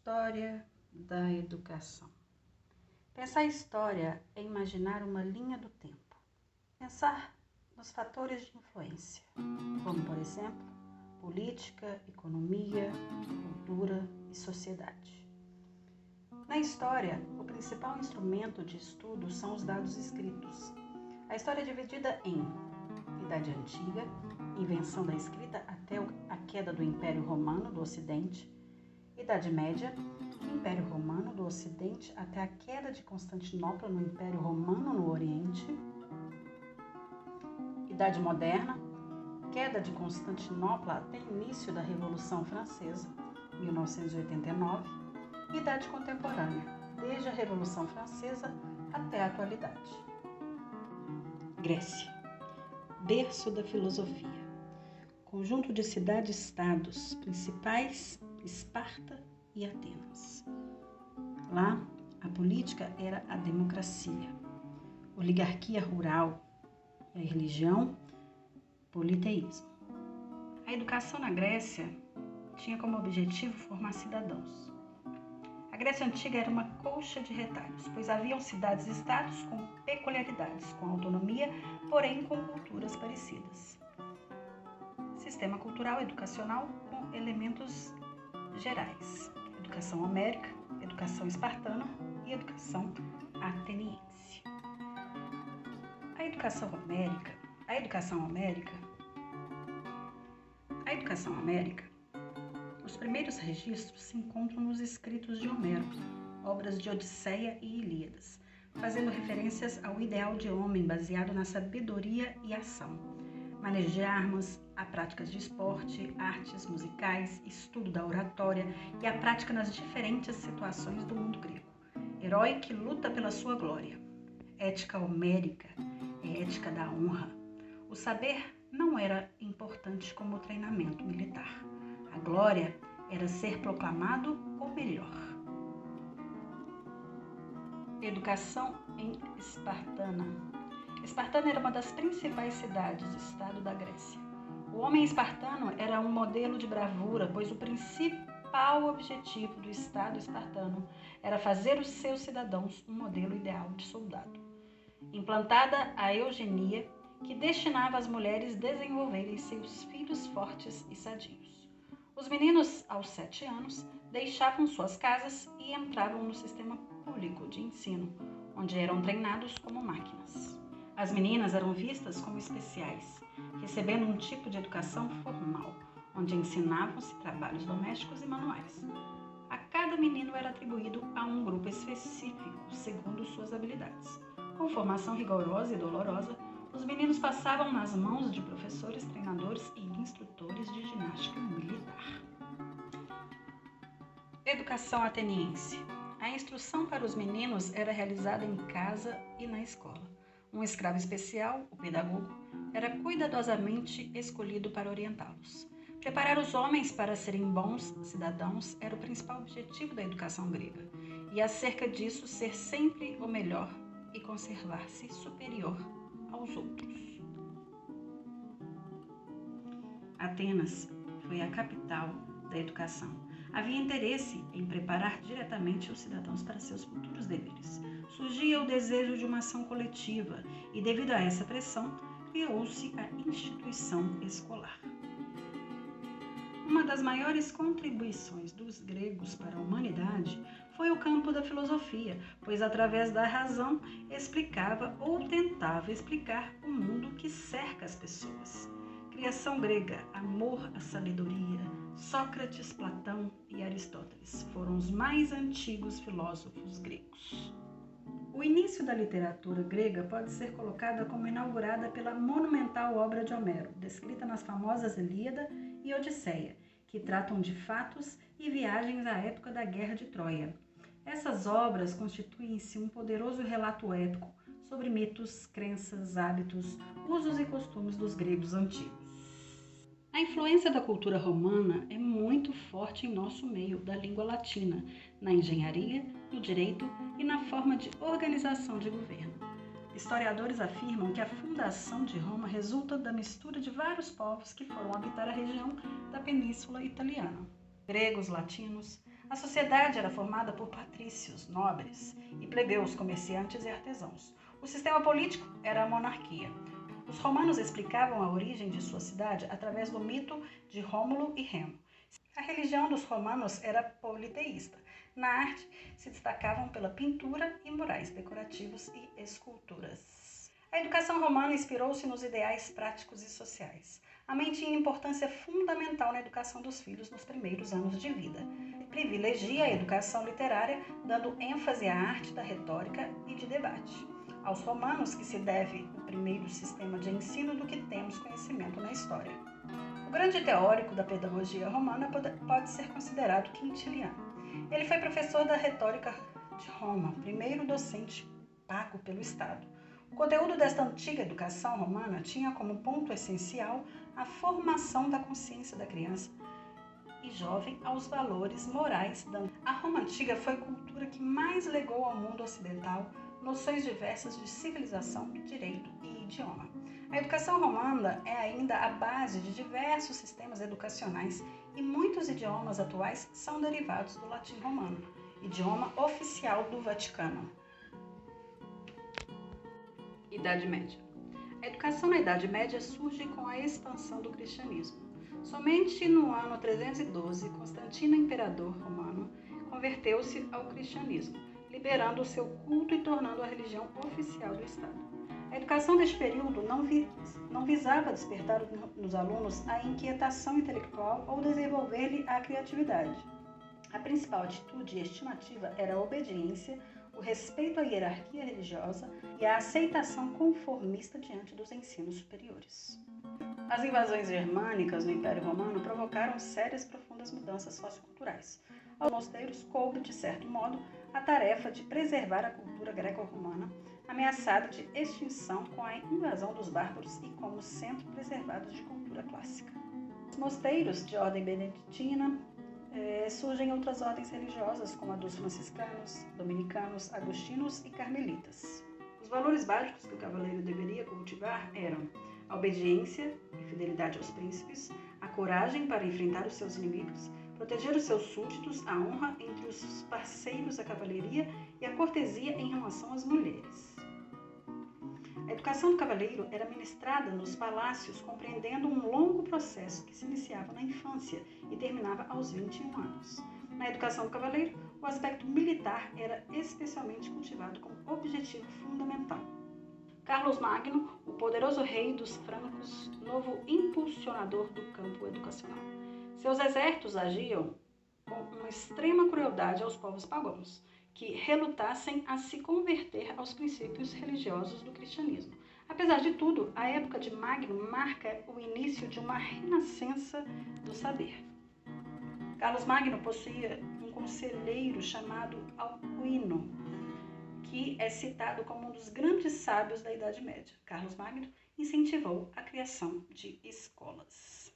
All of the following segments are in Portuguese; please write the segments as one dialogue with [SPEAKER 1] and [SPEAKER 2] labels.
[SPEAKER 1] História da educação. Pensar história é imaginar uma linha do tempo. Pensar nos fatores de influência, como, por exemplo, política, economia, cultura e sociedade. Na história, o principal instrumento de estudo são os dados escritos. A história é dividida em Idade Antiga, invenção da escrita até a queda do Império Romano do Ocidente, Idade Média, Império Romano do Ocidente até a queda de Constantinopla no Império Romano no Oriente, Idade Moderna, queda de Constantinopla até início da Revolução Francesa, 1989, e Idade Contemporânea, desde a Revolução Francesa até a atualidade. Grécia, berço da filosofia, conjunto de cidades-estados principais, Esparta e Atenas. Lá, a política era a democracia, oligarquia rural e a religião, politeísmo. A educação na Grécia tinha como objetivo formar cidadãos. A Grécia Antiga era uma colcha de retalhos, pois haviam cidades-estados com peculiaridades, com autonomia, porém com culturas parecidas. Sistema cultural educacional com elementos gerais: educação homérica, educação espartana e educação ateniense. A educação homérica, os primeiros registros se encontram nos escritos de Homero, obras de Odisseia e Ilíadas, fazendo referências ao ideal de homem baseado na sabedoria e ação, manejo de armas, a práticas de esporte, artes musicais, estudo da oratória e a prática nas diferentes situações do mundo grego. Herói que luta pela sua glória. Ética homérica é ética da honra. O saber não era importante como treinamento militar. A glória era ser proclamado o melhor. Educação em Espartana. Espartana era uma das principais cidades-estado da Grécia. O homem espartano era um modelo de bravura, pois o principal objetivo do Estado espartano era fazer os seus cidadãos um modelo ideal de soldado. Implantada a eugenia, que destinava as mulheres a desenvolverem seus filhos fortes e sadios. Os meninos, aos 7 anos, deixavam suas casas e entravam no sistema público de ensino, onde eram treinados como máquinas. As meninas eram vistas como especiais, recebendo um tipo de educação formal, onde ensinavam-se trabalhos domésticos e manuais. A cada menino era atribuído a um grupo específico, segundo suas habilidades. Com formação rigorosa e dolorosa, os meninos passavam nas mãos de professores, treinadores e instrutores de ginástica militar. Educação ateniense. A instrução para os meninos era realizada em casa e na escola. Um escravo especial, o pedagogo, era cuidadosamente escolhido para orientá-los. Preparar os homens para serem bons cidadãos era o principal objetivo da educação grega, e acerca disso ser sempre o melhor e conservar-se superior aos outros. Atenas foi a capital da educação. Havia interesse em preparar diretamente os cidadãos para seus futuros deveres. Surgia o desejo de uma ação coletiva e, devido a essa pressão, criou-se a instituição escolar. Uma das maiores contribuições dos gregos para a humanidade foi o campo da filosofia, pois através da razão explicava ou tentava explicar o mundo que cerca as pessoas. Criação grega, amor à sabedoria, Sócrates, Platão e Aristóteles foram os mais antigos filósofos gregos. O início da literatura grega pode ser colocada como inaugurada pela monumental obra de Homero, descrita nas famosas Ilíada e Odisseia, que tratam de fatos e viagens à época da Guerra de Troia. Essas obras constituem-se um poderoso relato épico sobre mitos, crenças, hábitos, usos e costumes dos gregos antigos. A influência da cultura romana é muito forte em nosso meio, da língua latina, na engenharia, no direito e na forma de organização de governo. Historiadores afirmam que a fundação de Roma resulta da mistura de vários povos que foram habitar a região da Península Italiana. Gregos, latinos, A sociedade era formada por patrícios, nobres e plebeus, comerciantes e artesãos. O sistema político era a monarquia. Os romanos explicavam a origem de sua cidade através do mito de Rômulo e Remo. A religião dos romanos era politeísta. Na arte, se destacavam pela pintura e murais decorativos e esculturas. A educação romana inspirou-se nos ideais práticos e sociais. A mãe tinha importância fundamental na educação dos filhos nos primeiros anos de vida. Privilegia a educação literária, dando ênfase à arte da retórica e de debate. Aos romanos que se deve o primeiro sistema de ensino do que temos conhecimento na história. O grande teórico da pedagogia romana pode ser considerado Quintiliano. Ele foi professor da retórica de Roma, primeiro docente pago pelo Estado. O conteúdo desta antiga educação romana tinha como ponto essencial a formação da consciência da criança e jovem aos valores morais. A Roma antiga foi a cultura que mais legou ao mundo ocidental noções diversas de civilização, direito e idioma. A educação romana é ainda a base de diversos sistemas educacionais e muitos idiomas atuais são derivados do latim romano, idioma oficial do Vaticano. Idade Média. A educação na Idade Média surge com a expansão do cristianismo. Somente no ano 312, Constantino, imperador romano, converteu-se ao cristianismo, liberando o seu culto e tornando a religião oficial do Estado. A educação deste período não visava despertar nos alunos a inquietação intelectual ou desenvolver-lhe a criatividade. A principal atitude e estimativa era a obediência, o respeito à hierarquia religiosa e a aceitação conformista diante dos ensinos superiores. As invasões germânicas no Império Romano provocaram sérias e profundas mudanças socioculturais. Aos mosteiros coube, de certo modo, a tarefa de preservar a cultura greco-romana, ameaçada de extinção com a invasão dos bárbaros e como centro preservado de cultura clássica. Os mosteiros de ordem beneditina surgem outras ordens religiosas, como a dos franciscanos, dominicanos, agostinos e carmelitas. Os valores básicos que o cavaleiro deveria cultivar eram a obediência e fidelidade aos príncipes, a coragem para enfrentar os seus inimigos, proteger os seus súditos, a honra entre os parceiros da cavalaria e a cortesia em relação às mulheres. A educação do cavaleiro era ministrada nos palácios, compreendendo um longo processo que se iniciava na infância e terminava aos 21 anos. Na educação do cavaleiro, o aspecto militar era especialmente cultivado como objetivo fundamental. Carlos Magno, o poderoso rei dos francos, novo impulsionador do campo educacional. Seus exércitos agiam com uma extrema crueldade aos povos pagãos, que relutassem a se converter aos princípios religiosos do cristianismo. Apesar de tudo, a época de Magno marca o início de uma renascença do saber. Carlos Magno possuía um conselheiro chamado Alcuino, que é citado como um dos grandes sábios da Idade Média. Carlos Magno incentivou a criação de escolas.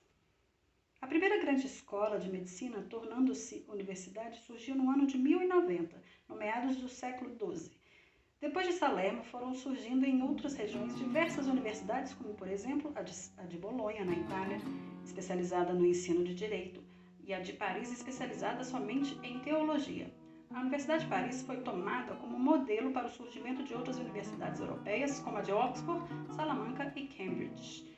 [SPEAKER 1] A primeira grande escola de medicina, tornando-se universidade, surgiu no ano de 1090, no meados do século XII. Depois de Salerno, foram surgindo em outras regiões diversas universidades, como, por exemplo, a de Bolonha, na Itália, especializada no ensino de direito, e a de Paris, especializada somente em teologia. A Universidade de Paris foi tomada como modelo para o surgimento de outras universidades europeias, como a de Oxford, Salamanca e Cambridge.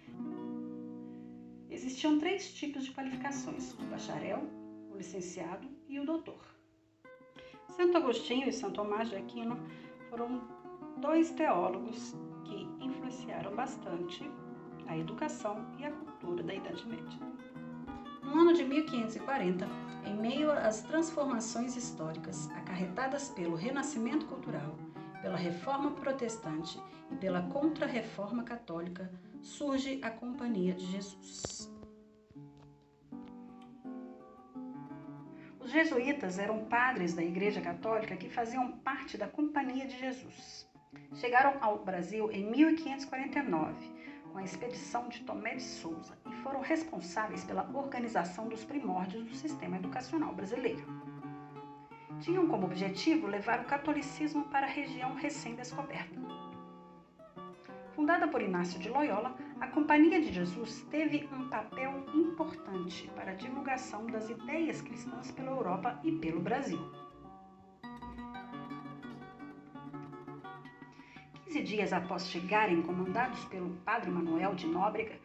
[SPEAKER 1] Existiam 3 tipos de qualificações: o bacharel, o licenciado e o doutor. Santo Agostinho e São Tomás de Aquino foram 2 teólogos que influenciaram bastante a educação e a cultura da Idade Média. No ano de 1540, em meio às transformações históricas acarretadas pelo renascimento cultural, pela Reforma Protestante e pela Contra-Reforma Católica, surge a Companhia de Jesus. Os jesuítas eram padres da Igreja Católica que faziam parte da Companhia de Jesus. Chegaram ao Brasil em 1549, com a expedição de Tomé de Souza, e foram responsáveis pela organização dos primórdios do sistema educacional brasileiro. Tinham como objetivo levar o catolicismo para a região recém-descoberta. Fundada por Inácio de Loyola, A Companhia de Jesus teve um papel importante para a divulgação das ideias cristãs pela Europa e pelo Brasil. 15 dias após chegarem, comandados pelo padre Manuel de Nóbrega,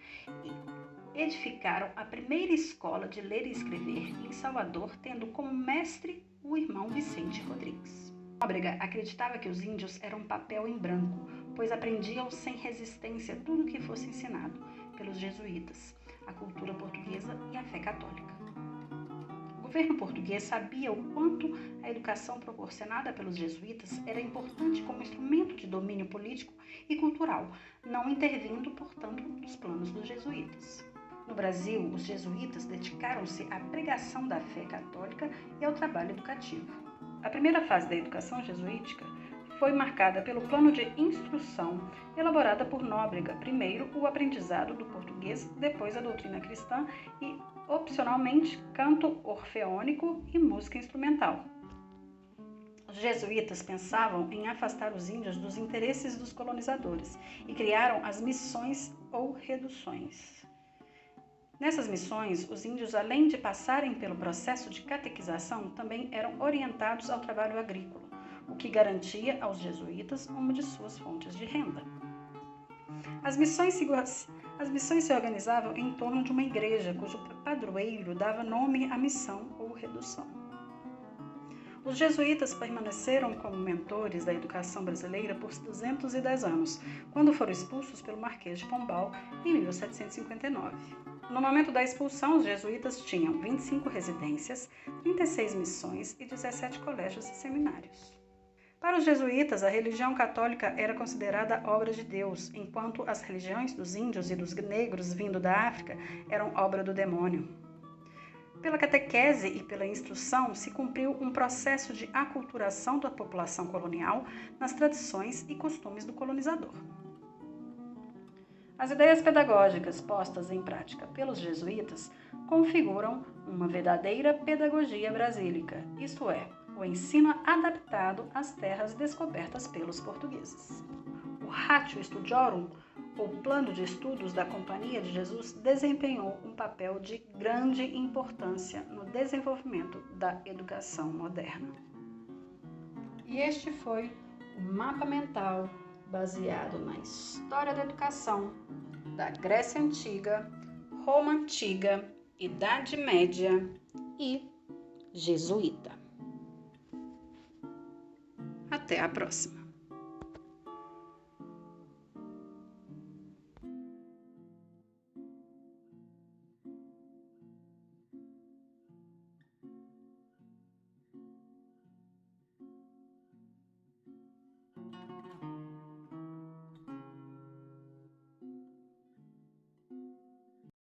[SPEAKER 1] edificaram a primeira escola de ler e escrever em Salvador, tendo como mestre o irmão Vicente Rodrigues. Nóbrega acreditava que os índios eram papel em branco, pois aprendiam sem resistência tudo o que fosse ensinado pelos jesuítas, a cultura portuguesa e a fé católica. O governo português sabia o quanto a educação proporcionada pelos jesuítas era importante como instrumento de domínio político e cultural, não intervindo, portanto, nos planos dos jesuítas. No Brasil, os jesuítas dedicaram-se à pregação da fé católica e ao trabalho educativo. A primeira fase da educação jesuítica foi marcada pelo plano de instrução elaborada por Nóbrega, primeiro o aprendizado do português, depois a doutrina cristã e, opcionalmente, canto orfeônico e música instrumental. Os jesuítas pensavam em afastar os índios dos interesses dos colonizadores e criaram as missões ou reduções. Nessas missões, os índios, além de passarem pelo processo de catequização, também eram orientados ao trabalho agrícola, o que garantia aos jesuítas uma de suas fontes de renda. As missões se organizavam em torno de uma igreja, cujo padroeiro dava nome à missão ou redução. Os jesuítas permaneceram como mentores da educação brasileira por 210 anos, quando foram expulsos pelo Marquês de Pombal em 1759. No momento da expulsão, os jesuítas tinham 25 residências, 36 missões e 17 colégios e seminários. Para os jesuítas, a religião católica era considerada obra de Deus, enquanto as religiões dos índios e dos negros vindo da África eram obra do demônio. Pela catequese e pela instrução se cumpriu um processo de aculturação da população colonial nas tradições e costumes do colonizador. As ideias pedagógicas postas em prática pelos jesuítas configuram uma verdadeira pedagogia brasílica, isto é, o ensino adaptado às terras descobertas pelos portugueses. O Ratio Studiorum, ou Plano de Estudos da Companhia de Jesus, desempenhou um papel de grande importância no desenvolvimento da educação moderna. E este foi o mapa mental baseado na história da educação da Grécia Antiga, Roma Antiga, Idade Média e Jesuíta. Até a próxima!